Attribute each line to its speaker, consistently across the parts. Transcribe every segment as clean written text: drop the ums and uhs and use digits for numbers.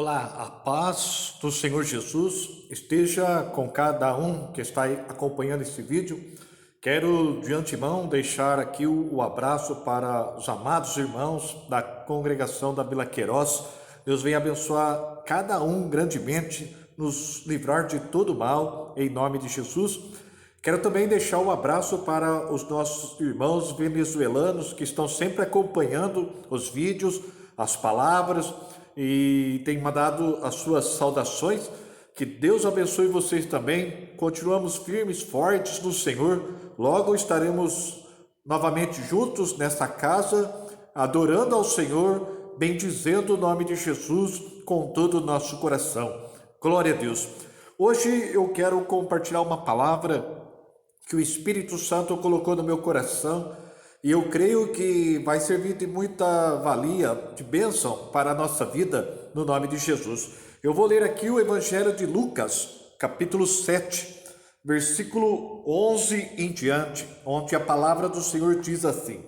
Speaker 1: Olá, a paz do Senhor Jesus esteja com cada um que está aí acompanhando esse vídeo. Quero de antemão deixar aqui o abraço para os amados irmãos da congregação da Vila Queiroz. Deus venha abençoar cada um grandemente, nos livrar de todo mal, em nome de Jesus. Quero também deixar um abraço para os nossos irmãos venezuelanos que estão sempre acompanhando os vídeos, as palavras e têm mandado as suas saudações. Que Deus abençoe vocês também. Continuamos firmes, fortes no Senhor. Logo estaremos novamente juntos nesta casa, adorando ao Senhor, bendizendo o nome de Jesus com todo o nosso coração. Glória a Deus. Hoje eu quero compartilhar uma palavra que o Espírito Santo colocou no meu coração e eu creio que vai servir de muita valia, de bênção para a nossa vida, no nome de Jesus. Eu vou ler aqui o Evangelho de Lucas, capítulo 7, versículo 11 em diante, onde a palavra do Senhor diz assim: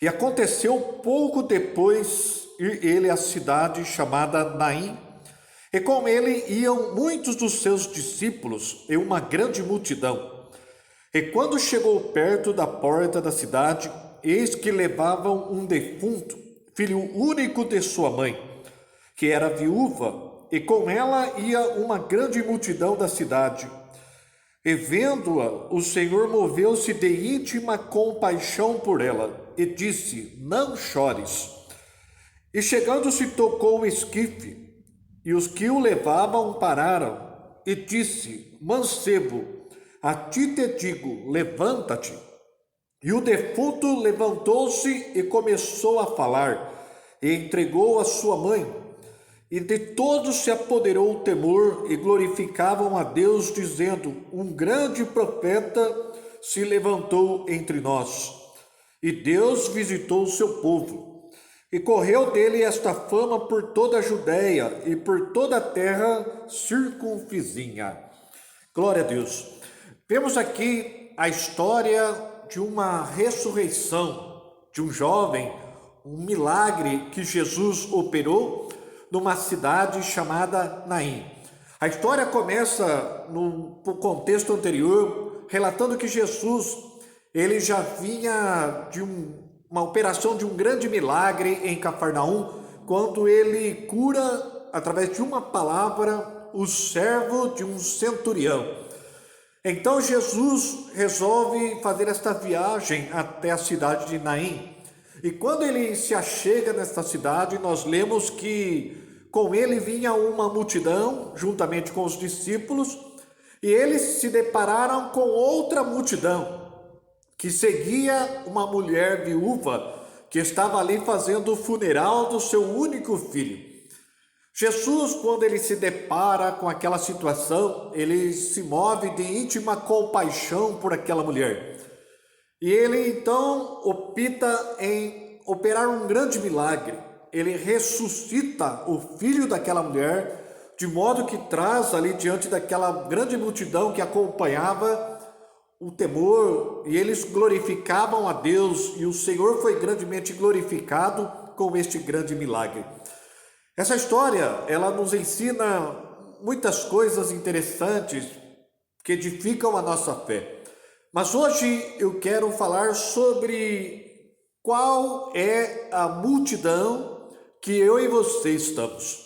Speaker 1: E aconteceu pouco depois ir ele à cidade chamada Naim, e com ele iam muitos dos seus discípulos e uma grande multidão. E quando chegou perto da porta da cidade, eis que levavam um defunto, filho único de sua mãe, que era viúva, e com ela ia uma grande multidão da cidade. E vendo-a, o Senhor moveu-se de íntima compaixão por ela, e disse: Não chores. E chegando-se tocou o esquife, e os que o levavam pararam, e disse: Mancebo, a ti te digo, levanta-te. E o defunto levantou-se e começou a falar, e entregou a sua mãe. E de todos se apoderou o temor, e glorificavam a Deus, dizendo: Um grande profeta se levantou entre nós, e Deus visitou o seu povo. E correu dele esta fama por toda a Judéia e por toda a terra circunvizinha. Glória a Deus. Vemos aqui a história de uma ressurreição de um jovem, um milagre que Jesus operou numa cidade chamada Naim. A história começa no contexto anterior, relatando que Jesus ele já vinha de uma operação de um grande milagre em Cafarnaum, quando ele cura, através de uma palavra, o servo de um centurião. Então Jesus resolve fazer esta viagem até a cidade de Naim. E quando ele se achega nesta cidade, nós lemos que com ele vinha uma multidão, juntamente com os discípulos, e eles se depararam com outra multidão, que seguia uma mulher viúva que estava ali fazendo o funeral do seu único filho. Jesus, quando ele se depara com aquela situação, ele se move de íntima compaixão por aquela mulher. E ele então opta em operar um grande milagre. Ele ressuscita o filho daquela mulher, de modo que traz ali diante daquela grande multidão que acompanhava o temor, e eles glorificavam a Deus, e o Senhor foi grandemente glorificado com este grande milagre. Essa história, ela nos ensina muitas coisas interessantes que edificam a nossa fé. Mas hoje eu quero falar sobre qual é a multidão que eu e você estamos.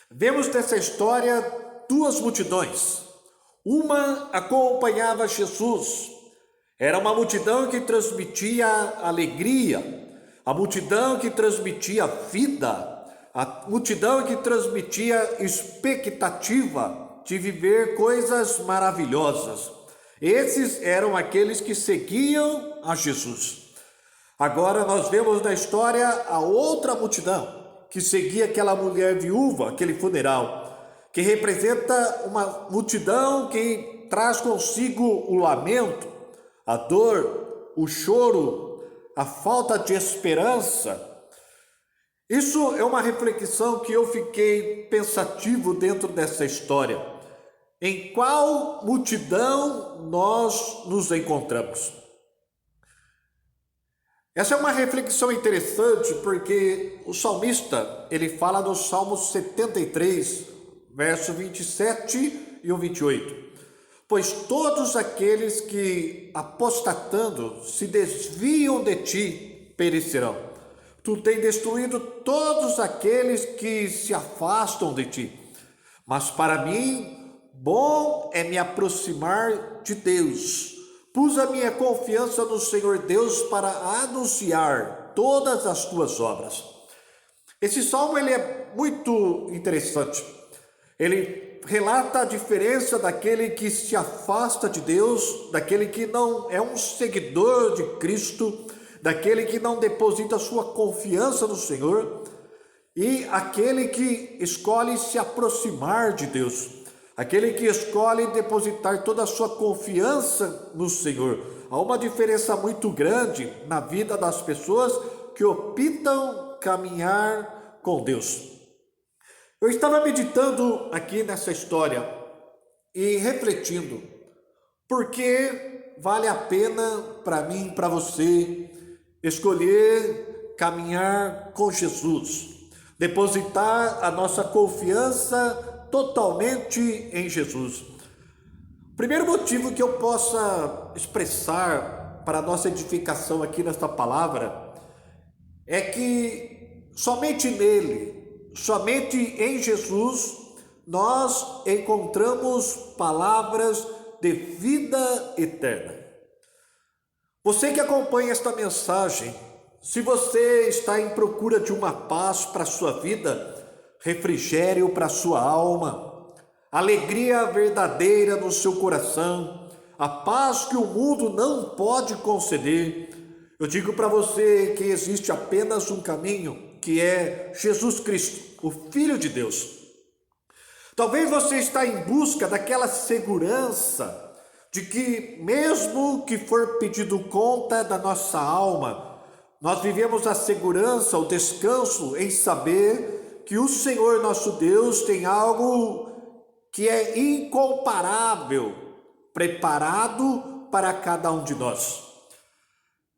Speaker 1: Vemos nessa história duas multidões. Uma acompanhava Jesus, era uma multidão que transmitia alegria, a multidão que transmitia vida, a multidão que transmitia expectativa de viver coisas maravilhosas. Esses eram aqueles que seguiam a Jesus. Agora nós vemos na história a outra multidão que seguia aquela mulher viúva, aquele funeral, que representa uma multidão que traz consigo o lamento, a dor, o choro, a falta de esperança. Isso é uma reflexão que eu fiquei pensativo dentro dessa história. Em qual multidão nós nos encontramos? Essa é uma reflexão interessante porque o salmista, ele fala no Salmo 73, verso 27 e o 28. Pois todos aqueles que, apostatando, se desviam de ti, perecerão. Tu tens destruído todos aqueles que se afastam de ti. Mas para mim, bom é me aproximar de Deus. Pus a minha confiança no Senhor Deus para anunciar todas as tuas obras. Esse salmo ele é muito interessante. Ele relata a diferença daquele que se afasta de Deus, daquele que não é um seguidor de Cristo, daquele que não deposita sua confiança no Senhor, e aquele que escolhe se aproximar de Deus, aquele que escolhe depositar toda a sua confiança no Senhor. Há uma diferença muito grande na vida das pessoas que optam caminhar com Deus. Eu estava meditando aqui nessa história e refletindo, por que vale a pena para mim, para você, escolher caminhar com Jesus, depositar a nossa confiança totalmente em Jesus. O primeiro motivo que eu possa expressar para a nossa edificação aqui nesta palavra é que somente nele, somente em Jesus, nós encontramos palavras de vida eterna. Você que acompanha esta mensagem, se você está em procura de uma paz para a sua vida, refrigério para a sua alma, alegria verdadeira no seu coração, a paz que o mundo não pode conceder, eu digo para você que existe apenas um caminho, que é Jesus Cristo, o Filho de Deus. Talvez você está em busca daquela segurança de que mesmo que for pedido conta da nossa alma, nós vivemos a segurança, o descanso em saber que o Senhor nosso Deus tem algo que é incomparável, preparado para cada um de nós.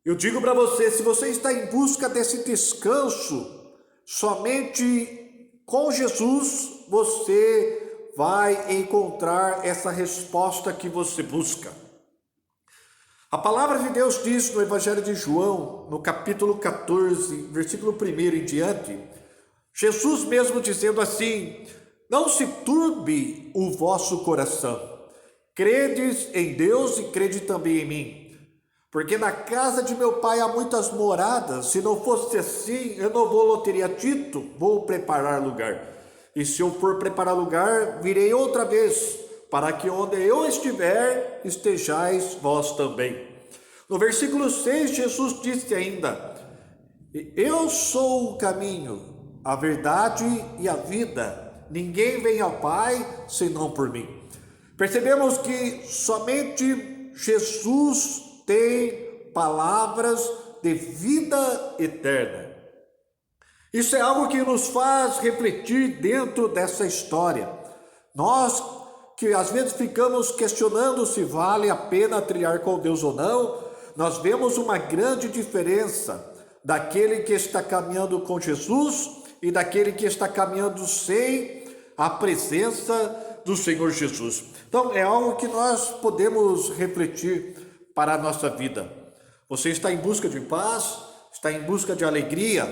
Speaker 1: Eu digo para você, se você está em busca desse descanso, somente com Jesus você vai encontrar essa resposta que você busca. A palavra de Deus diz no Evangelho de João, no capítulo 14, versículo 1 em diante, Jesus mesmo dizendo assim: não se turbe o vosso coração, credes em Deus e crede também em mim. Porque na casa de meu pai há muitas moradas, se não fosse assim, eu não teria dito, vou preparar lugar. E se eu for preparar lugar, virei outra vez, para que onde eu estiver, estejais vós também. No versículo 6, Jesus disse ainda: eu sou o caminho, a verdade e a vida, ninguém vem ao Pai senão por mim. Percebemos que somente Jesus tem palavras de vida eterna. Isso é algo que nos faz refletir dentro dessa história. Nós que às vezes ficamos questionando se vale a pena trilhar com Deus ou não, nós vemos uma grande diferença daquele que está caminhando com Jesus e daquele que está caminhando sem a presença do Senhor Jesus. Então é algo que nós podemos refletir para a nossa vida. Você está em busca de paz, está em busca de alegria,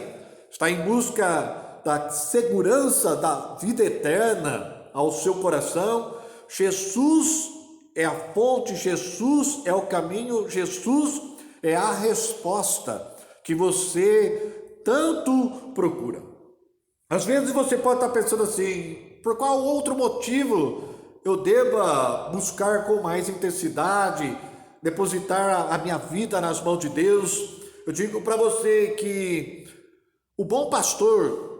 Speaker 1: está em busca da segurança da vida eterna ao seu coração. Jesus é a fonte, Jesus é o caminho, Jesus é a resposta que você tanto procura. Às vezes você pode estar pensando assim: por qual outro motivo eu deva buscar com mais intensidade, depositar a minha vida nas mãos de Deus? Eu digo para você que o bom pastor,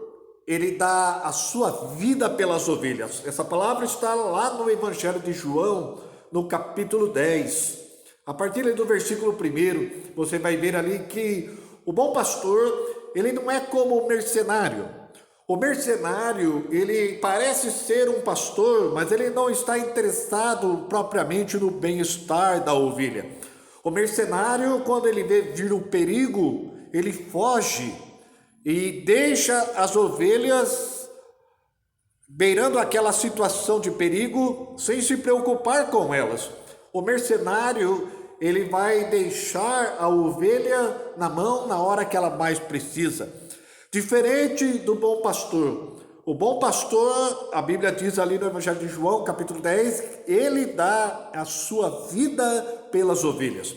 Speaker 1: ele dá a sua vida pelas ovelhas. Essa palavra está lá no Evangelho de João, no capítulo 10. A partir do versículo 1, você vai ver ali que o bom pastor, ele não é como o mercenário. O mercenário, ele parece ser um pastor, mas ele não está interessado propriamente no bem-estar da ovelha. O mercenário, quando ele vê vir um perigo, ele foge e deixa as ovelhas beirando aquela situação de perigo sem se preocupar com elas. O mercenário, ele vai deixar a ovelha na mão na hora que ela mais precisa. Diferente do bom pastor. O bom pastor, a Bíblia diz ali no Evangelho de João, capítulo 10, ele dá a sua vida pelas ovelhas.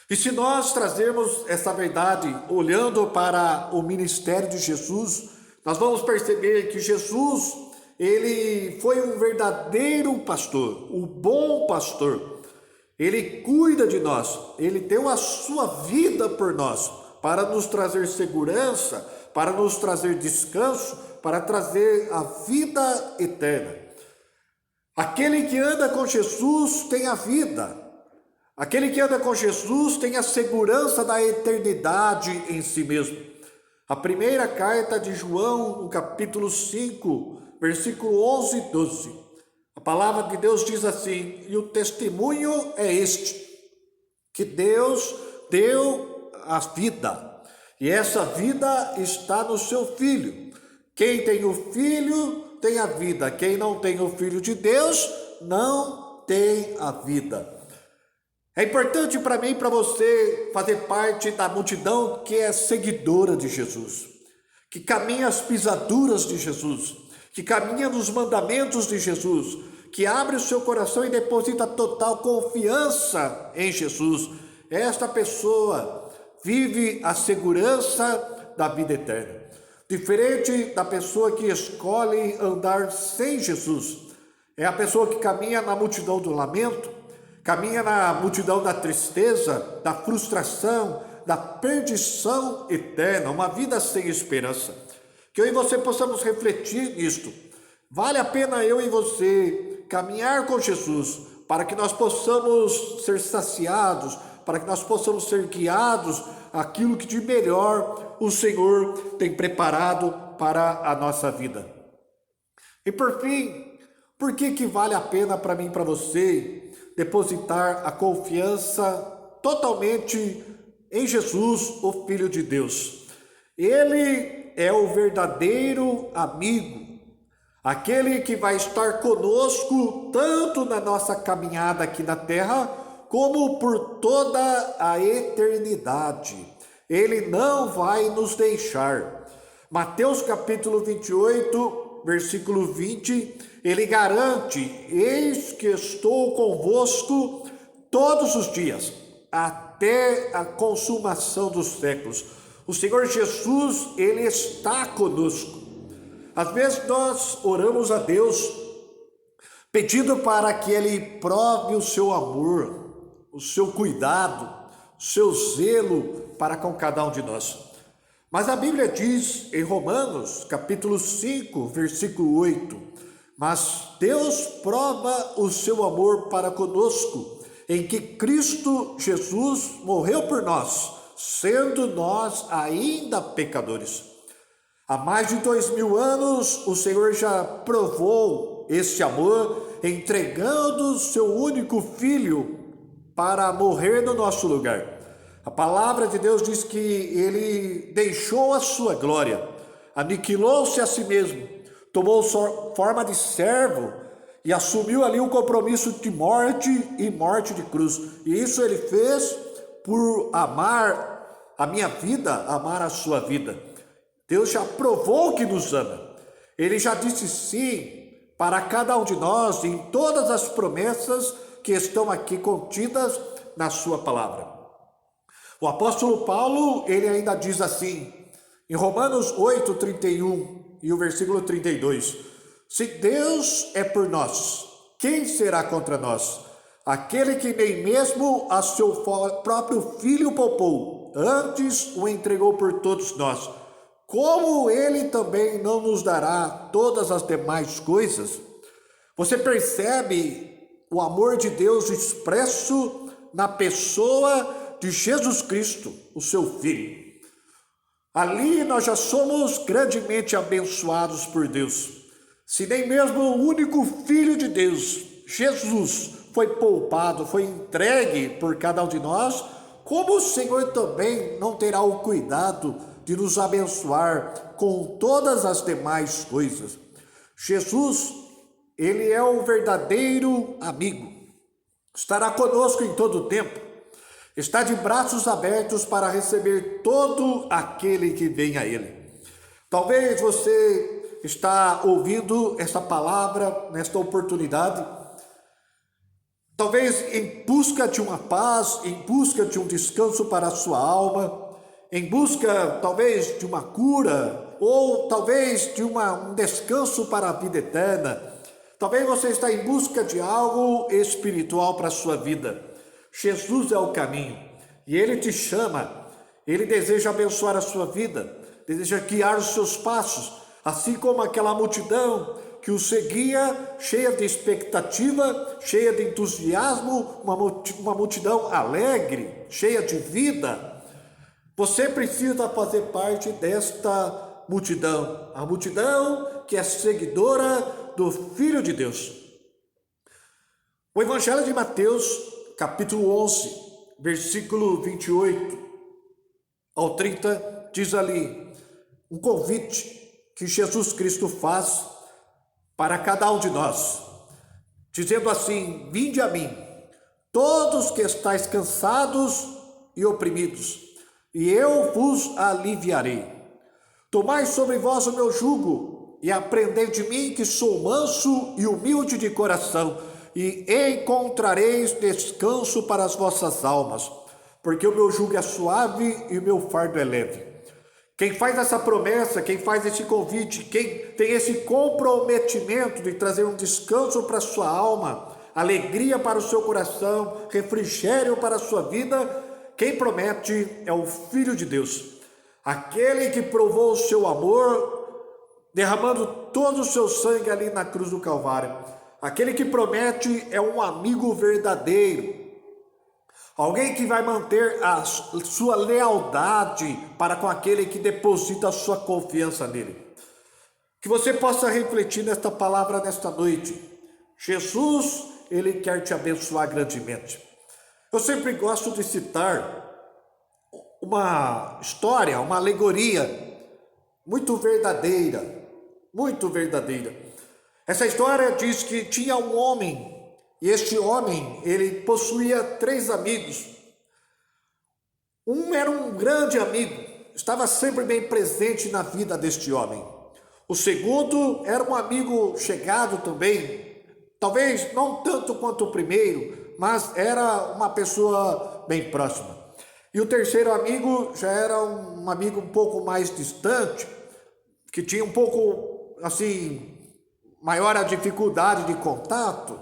Speaker 1: E se nós trazermos essa verdade, olhando para o ministério de Jesus, nós vamos perceber que Jesus, ele foi um verdadeiro pastor, o bom pastor. Ele cuida de nós, ele deu a sua vida por nós, para nos trazer segurança, para nos trazer descanso, para trazer a vida eterna. Aquele que anda com Jesus tem a vida. Aquele que anda com Jesus tem a segurança da eternidade em si mesmo. A primeira carta de João, no capítulo 5, versículo 11 e 12. A palavra de Deus diz assim: e o testemunho é este, que Deus deu a vida, e essa vida está no seu Filho. Quem tem o Filho tem a vida, quem não tem o Filho de Deus não tem a vida. É importante para mim e para você fazer parte da multidão que é seguidora de Jesus, que caminha as pisaduras de Jesus, que caminha nos mandamentos de Jesus, que abre o seu coração e deposita total confiança em Jesus. Esta pessoa vive a segurança da vida eterna. Diferente da pessoa que escolhe andar sem Jesus, é a pessoa que caminha na multidão do lamento, caminha na multidão da tristeza, da frustração, da perdição eterna, uma vida sem esperança. Que eu e você possamos refletir nisto. Vale a pena eu e você caminhar com Jesus, para que nós possamos ser saciados, para que nós possamos ser guiados àquilo que de melhor o Senhor tem preparado para a nossa vida. E por fim, por que vale a pena para mim e para você depositar a confiança totalmente em Jesus, o Filho de Deus? Ele é o verdadeiro amigo, aquele que vai estar conosco tanto na nossa caminhada aqui na terra, como por toda a eternidade. Ele não vai nos deixar. Mateus capítulo 28, versículo 20, ele garante: eis que estou convosco todos os dias, até a consumação dos séculos. O Senhor Jesus, ele está conosco. Às vezes nós oramos a Deus, pedindo para que ele prove o seu amor, o seu cuidado, o seu zelo para com cada um de nós. Mas a Bíblia diz em Romanos, capítulo 5, versículo 8, mas Deus prova o seu amor para conosco, em que Cristo Jesus morreu por nós, sendo nós ainda pecadores. Há mais de 2000 anos, o Senhor já provou esse amor, entregando o seu único Filho para morrer no nosso lugar. A palavra de Deus diz que ele deixou a sua glória, aniquilou-se a si mesmo, tomou forma de servo e assumiu ali um compromisso de morte e morte de cruz. E isso ele fez por amar a minha vida, amar a sua vida. Deus já provou que nos ama. Ele já disse sim para cada um de nós em todas as promessas que estão aqui contidas na sua palavra. O apóstolo Paulo, ele ainda diz assim, em Romanos 8, 31 e o versículo 32, se Deus é por nós, quem será contra nós? Aquele que nem mesmo a seu próprio Filho poupou, antes o entregou por todos nós, como ele também não nos dará todas as demais coisas? Você percebe o amor de Deus expresso na pessoa de Jesus Cristo, o seu Filho. Ali nós já somos grandemente abençoados por Deus. Se nem mesmo o único Filho de Deus, Jesus, foi poupado, foi entregue por cada um de nós, como o Senhor também não terá o cuidado de nos abençoar com todas as demais coisas? Jesus, ele é o verdadeiro amigo. Estará conosco em todo o tempo. Está de braços abertos para receber todo aquele que vem a ele. Talvez você está ouvindo essa palavra nesta oportunidade, talvez em busca de uma paz, em busca de um descanso para a sua alma, em busca talvez de uma cura, ou talvez de um descanso para a vida eterna. Talvez você está em busca de algo espiritual para a sua vida. Jesus é o caminho e Ele te chama, Ele deseja abençoar a sua vida, deseja guiar os seus passos, assim como aquela multidão que o seguia, cheia de expectativa, cheia de entusiasmo, uma multidão alegre, cheia de vida. Você precisa fazer parte desta multidão, a multidão que é seguidora do Filho de Deus. O Evangelho de Mateus, capítulo 11, versículo 28 ao 30, diz ali um convite que Jesus Cristo faz para cada um de nós, dizendo assim: vinde a mim, todos que estáis cansados e oprimidos, e eu vos aliviarei. Tomai sobre vós o meu jugo, e aprendei de mim, que sou manso e humilde de coração, e encontrareis descanso para as vossas almas, porque o meu jugo é suave e o meu fardo é leve. Quem faz essa promessa, quem faz esse convite, quem tem esse comprometimento de trazer um descanso para a sua alma, alegria para o seu coração, refrigério para a sua vida, quem promete é o Filho de Deus, aquele que provou o seu amor, derramando todo o seu sangue ali na cruz do Calvário. Aquele que promete é um amigo verdadeiro, alguém que vai manter a sua lealdade para com aquele que deposita a sua confiança nele. Que você possa refletir nesta palavra nesta noite. Jesus, ele quer te abençoar grandemente. Eu sempre gosto de citar uma história, uma alegoria muito verdadeira, muito verdadeira. Essa história diz que tinha um homem, e este homem, ele possuía 3 amigos. Um era um grande amigo, estava sempre bem presente na vida deste homem. O segundo era um amigo chegado também, talvez não tanto quanto o primeiro, mas era uma pessoa bem próxima. E o terceiro amigo já era um amigo um pouco mais distante, que tinha um pouco, assim, maior a dificuldade de contato.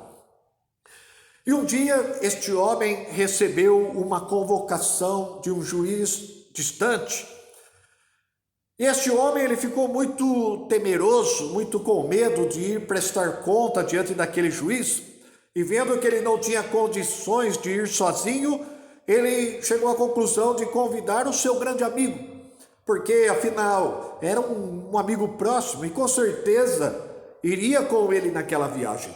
Speaker 1: E um dia este homem recebeu uma convocação de um juiz distante. E este homem, ele ficou muito temeroso, muito com medo de ir prestar conta diante daquele juiz. E vendo que ele não tinha condições de ir sozinho, ele chegou à conclusão de convidar o seu grande amigo, porque afinal era um amigo próximo e com certeza iria com ele naquela viagem.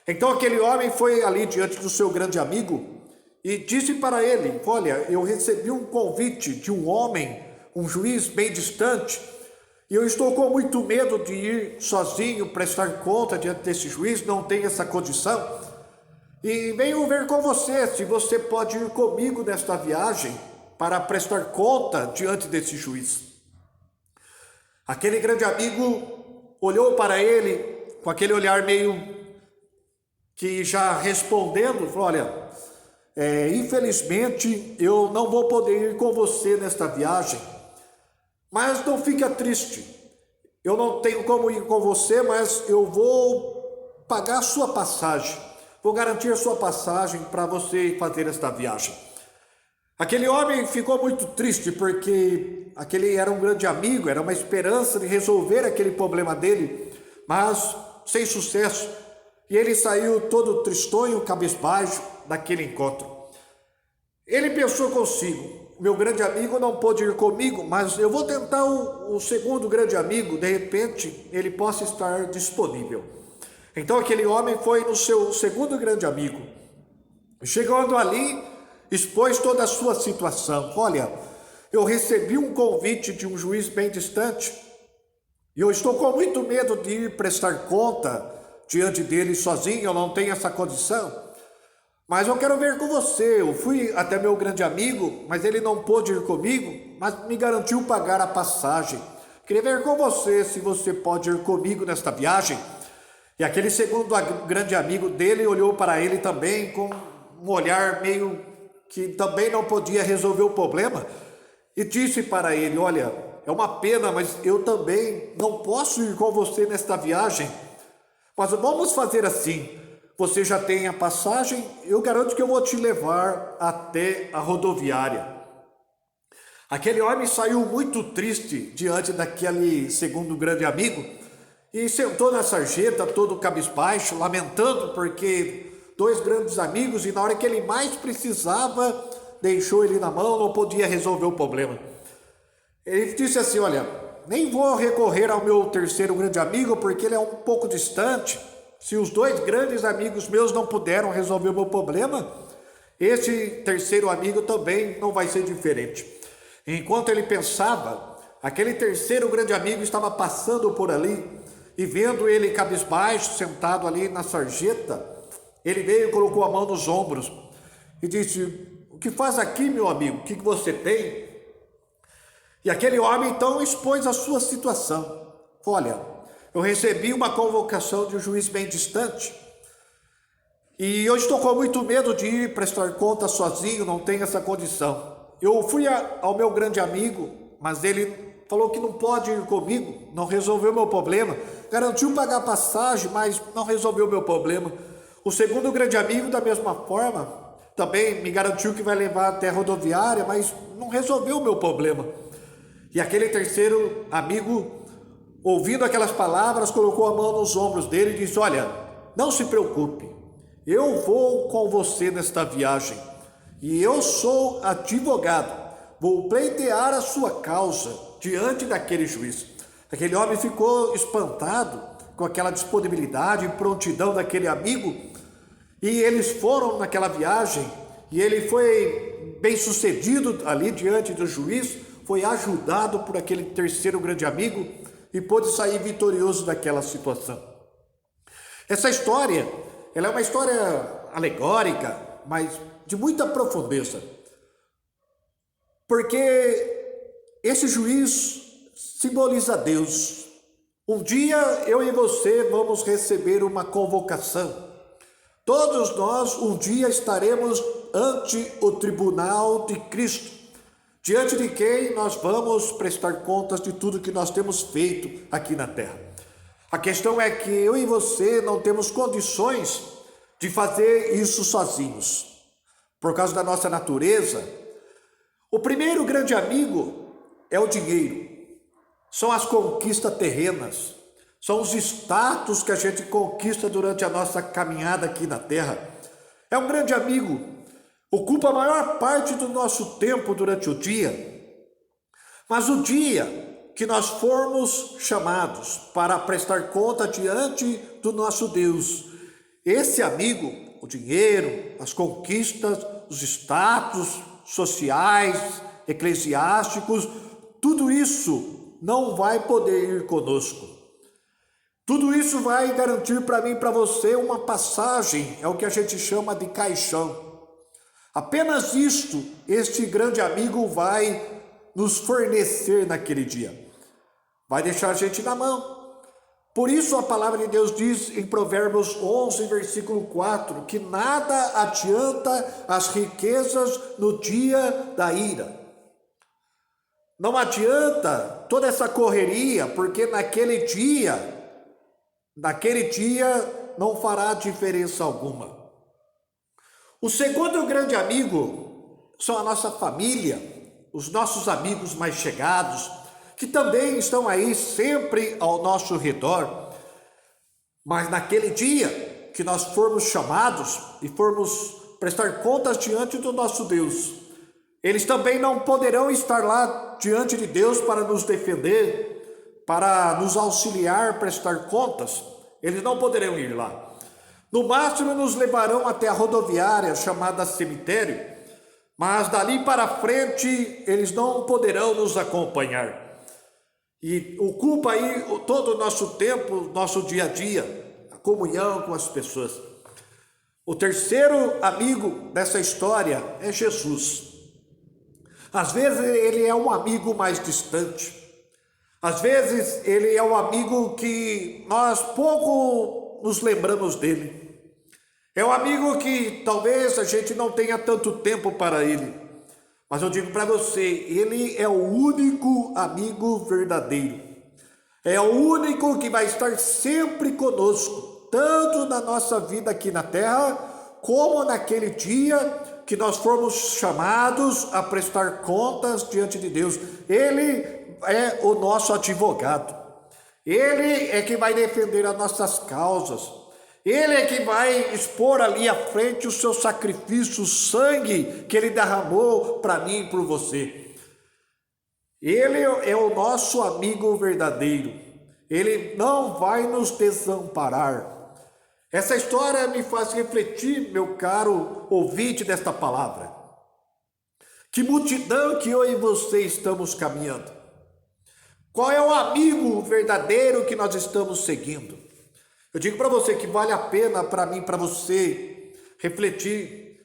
Speaker 1: Então aquele homem foi ali diante do seu grande amigo e disse para ele: olha, eu recebi um convite de um homem, um juiz bem distante, e eu estou com muito medo de ir sozinho prestar conta diante desse juiz, não tenho essa condição, e venho ver com você se você pode ir comigo nesta viagem para prestar conta diante desse juiz. Aquele grande amigo olhou para ele com aquele olhar meio que já respondendo, falou: olha, infelizmente eu não vou poder ir com você nesta viagem, mas não fica triste, eu não tenho como ir com você, mas eu vou pagar a sua passagem, vou garantir a sua passagem para você fazer esta viagem. Aquele homem ficou muito triste, porque aquele era um grande amigo, era uma esperança de resolver aquele problema dele, mas sem sucesso. E ele saiu todo tristonho, cabisbaixo daquele encontro. Ele pensou consigo: meu grande amigo não pôde ir comigo, mas eu vou tentar o segundo grande amigo, de repente ele possa estar disponível. Então aquele homem foi no seu segundo grande amigo. Chegando ali, expôs toda a sua situação. Olha, eu recebi um convite de um juiz bem distante e eu estou com muito medo de ir prestar conta diante dele sozinho, eu não tenho essa condição. Mas eu quero ver com você. Eu fui até meu grande amigo, mas ele não pôde ir comigo, mas me garantiu pagar a passagem. Queria ver com você se você pode ir comigo nesta viagem. E aquele segundo grande amigo dele olhou para ele também com um olhar meio que também não podia resolver o problema e disse para ele: olha, é uma pena, mas eu também não posso ir com você nesta viagem. Mas vamos fazer assim, você já tem a passagem, eu garanto que eu vou te levar até a rodoviária. Aquele homem saiu muito triste diante daquele segundo grande amigo e sentou na sarjeta todo cabisbaixo, lamentando porque dois grandes amigos, e na hora que ele mais precisava, deixou ele na mão, não podia resolver o problema. Ele disse assim: olha, nem vou recorrer ao meu terceiro grande amigo porque ele é um pouco distante. Se os dois grandes amigos meus não puderam resolver o meu problema, esse terceiro amigo também não vai ser diferente. Enquanto ele pensava, aquele terceiro grande amigo estava passando por ali e vendo ele cabisbaixo, sentado ali na sarjeta, ele veio e colocou a mão nos ombros e disse: o que faz aqui, meu amigo? O que você tem? E aquele homem então expôs a sua situação. Olha, eu recebi uma convocação de um juiz bem distante e eu estou com muito medo de ir prestar conta sozinho, não tenho essa condição. Eu fui ao meu grande amigo, mas ele falou que não pode ir comigo, não resolveu meu problema. Garantiu pagar passagem, mas não resolveu meu problema. O segundo grande amigo, da mesma forma, também me garantiu que vai levar até a rodoviária, mas não resolveu meu problema. E aquele terceiro amigo, ouvindo aquelas palavras, colocou a mão nos ombros dele e disse: olha, não se preocupe, eu vou com você nesta viagem. E eu sou advogado, vou pleitear a sua causa diante daquele juiz. Aquele homem ficou espantado com aquela disponibilidade e prontidão daquele amigo, e eles foram naquela viagem, e ele foi bem sucedido ali diante do juiz, foi ajudado por aquele terceiro grande amigo e pôde sair vitorioso daquela situação. Essa história, ela é uma história alegórica, mas de muita profundeza, porque esse juiz simboliza Deus. Um dia eu e você vamos receber uma convocação. Todos nós um dia estaremos ante o tribunal de Cristo, diante de quem nós vamos prestar contas de tudo que nós temos feito aqui na terra. A questão é que eu e você não temos condições de fazer isso sozinhos. Por causa da nossa natureza, o primeiro grande amigo é o dinheiro, são as conquistas terrenas, são os status que a gente conquista durante a nossa caminhada aqui na terra. É um grande amigo, ocupa a maior parte do nosso tempo durante o dia, mas o dia que nós formos chamados para prestar conta diante do nosso Deus, esse amigo, o dinheiro, as conquistas, os status sociais, eclesiásticos, tudo isso não vai poder ir conosco. Tudo isso vai garantir para mim e para você uma passagem, é o que a gente chama de caixão. Apenas isto, este grande amigo vai nos fornecer naquele dia. Vai deixar a gente na mão. Por isso a palavra de Deus diz em Provérbios 11, versículo 4, que nada adianta as riquezas no dia da ira. Não adianta toda essa correria, porque naquele dia não fará diferença alguma. O segundo grande amigo são a nossa família, os nossos amigos mais chegados, que também estão aí sempre ao nosso redor. Mas naquele dia que nós formos chamados e formos prestar contas diante do nosso Deus, eles também não poderão estar lá diante de Deus para nos defender, para nos auxiliar, prestar contas. Eles não poderão ir lá. No máximo nos levarão até a rodoviária chamada cemitério, mas dali para frente eles não poderão nos acompanhar. E ocupa aí todo o nosso tempo, nosso dia a dia, a comunhão com as pessoas. O terceiro amigo dessa história é Jesus. Às vezes ele é um amigo mais distante. Às vezes ele é um amigo que nós pouco nos lembramos dele. É um amigo que talvez a gente não tenha tanto tempo para ele. Mas eu digo para você, ele é o único amigo verdadeiro. É o único que vai estar sempre conosco, tanto na nossa vida aqui na terra, como naquele dia que nós formos chamados a prestar contas diante de Deus. Ele é o nosso advogado. Ele é que vai defender as nossas causas. Ele é que vai expor ali à frente o seu sacrifício, o sangue que ele derramou para mim e por você. Ele é o nosso amigo verdadeiro. Ele não vai nos desamparar. Essa história me faz refletir, meu caro ouvinte desta palavra. Que multidão que eu e você estamos caminhando. Qual é o amigo verdadeiro que nós estamos seguindo? Eu digo para você que vale a pena para mim, para você, refletir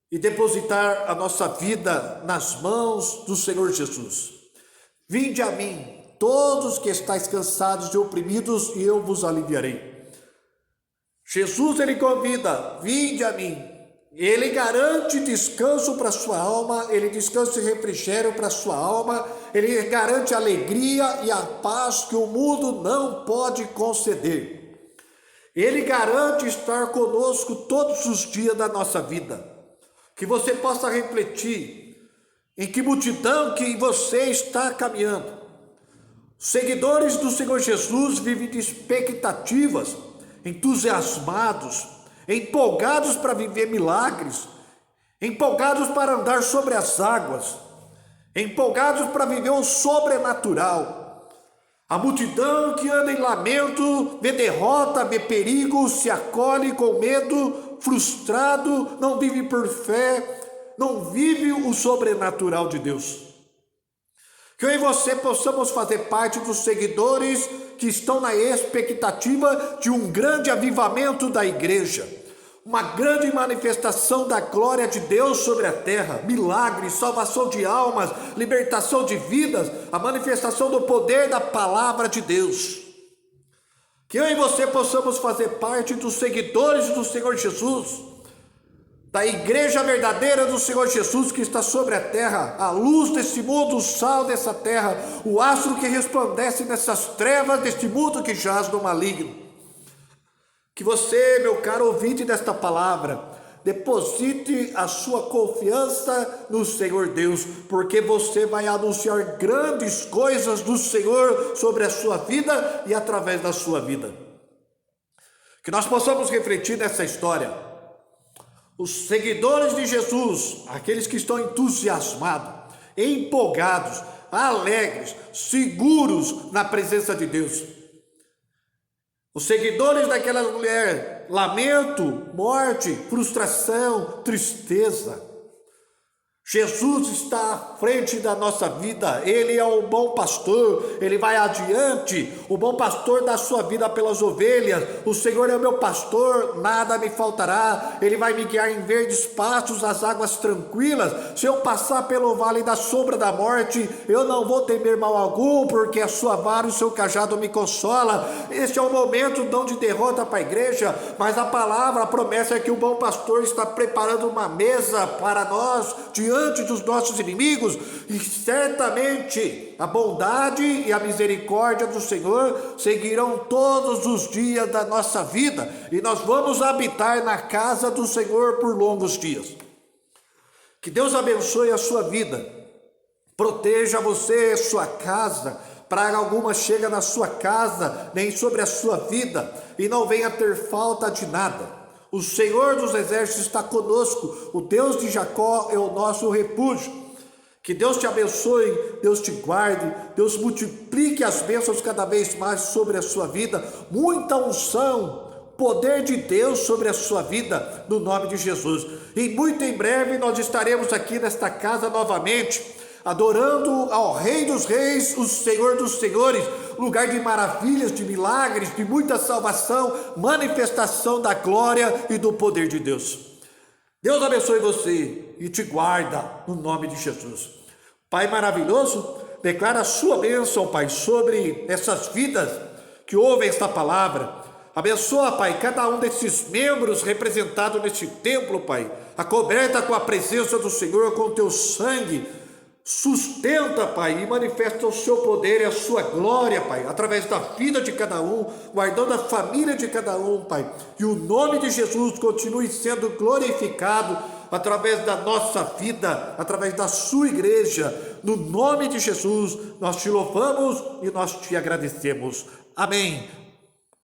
Speaker 1: e depositar a nossa vida nas mãos do Senhor Jesus. Vinde a mim, todos que estáis cansados e oprimidos, e eu vos aliviarei. Jesus, ele convida, vinde a mim. Ele garante descanso para a sua alma, ele descanso e refrigério para a sua alma, ele garante alegria e a paz que o mundo não pode conceder. Ele garante estar conosco todos os dias da nossa vida. Que você possa refletir em que multidão que você está caminhando. Seguidores do Senhor Jesus vivem de expectativas, entusiasmados, empolgados para viver milagres, empolgados para andar sobre as águas, empolgados para viver o sobrenatural. A multidão que anda em lamento, vê derrota, vê perigo, se acolhe com medo, frustrado, não vive por fé, não vive o sobrenatural de Deus. Que eu e você possamos fazer parte dos seguidores que estão na expectativa de um grande avivamento da igreja. Uma grande manifestação da glória de Deus sobre a terra, milagres, salvação de almas, libertação de vidas, a manifestação do poder da palavra de Deus. Que eu e você possamos fazer parte dos seguidores do Senhor Jesus, da igreja verdadeira do Senhor Jesus que está sobre a terra, a luz desse mundo, o sal dessa terra, o astro que resplandece nessas trevas deste mundo que jaz no maligno. Que você, meu caro ouvinte desta palavra, deposite a sua confiança no Senhor Deus, porque você vai anunciar grandes coisas do Senhor sobre a sua vida e através da sua vida. Que nós possamos refletir nessa história. Os seguidores de Jesus, aqueles que estão entusiasmados, empolgados, alegres, seguros na presença de Deus. Os seguidores daquela mulher, lamento, morte, frustração, tristeza. Jesus está à frente da nossa vida, Ele é o bom pastor, Ele vai adiante, o bom pastor dá sua vida pelas ovelhas, o Senhor é o meu pastor, nada me faltará, Ele vai me guiar em verdes pastos, as águas tranquilas, se eu passar pelo vale da sombra da morte, eu não vou temer mal algum, porque a sua vara e o seu cajado me consola. Este é o momento não de derrota para a igreja, mas a palavra, a promessa é que o bom pastor está preparando uma mesa para nós, diante dos nossos inimigos, e certamente a bondade e a misericórdia do Senhor seguirão todos os dias da nossa vida, e nós vamos habitar na casa do Senhor por longos dias. Que Deus abençoe a sua vida, proteja você, sua casa, praga alguma chega na sua casa, nem sobre a sua vida, e não venha ter falta de nada. O Senhor dos exércitos está conosco, o Deus de Jacó é o nosso refúgio. Que Deus te abençoe, Deus te guarde, Deus multiplique as bênçãos cada vez mais sobre a sua vida, muita unção, poder de Deus sobre a sua vida, no nome de Jesus. E muito em breve nós estaremos aqui nesta casa novamente, adorando ao Rei dos Reis, o Senhor dos Senhores, lugar de maravilhas, de milagres, de muita salvação, manifestação da glória e do poder de Deus. Deus abençoe você e te guarda, no nome de Jesus. Pai maravilhoso, declara a sua bênção, Pai, sobre essas vidas que ouvem esta palavra. Abençoa, Pai, cada um desses membros representados neste templo, Pai. Acoberta com a presença do Senhor, com o teu sangue. Sustenta, Pai, e manifesta o seu poder e a sua glória, Pai, através da vida de cada um, guardando a família de cada um, Pai. E o nome de Jesus continue sendo glorificado através da nossa vida, através da sua igreja. No nome de Jesus, nós te louvamos e nós te agradecemos. Amém.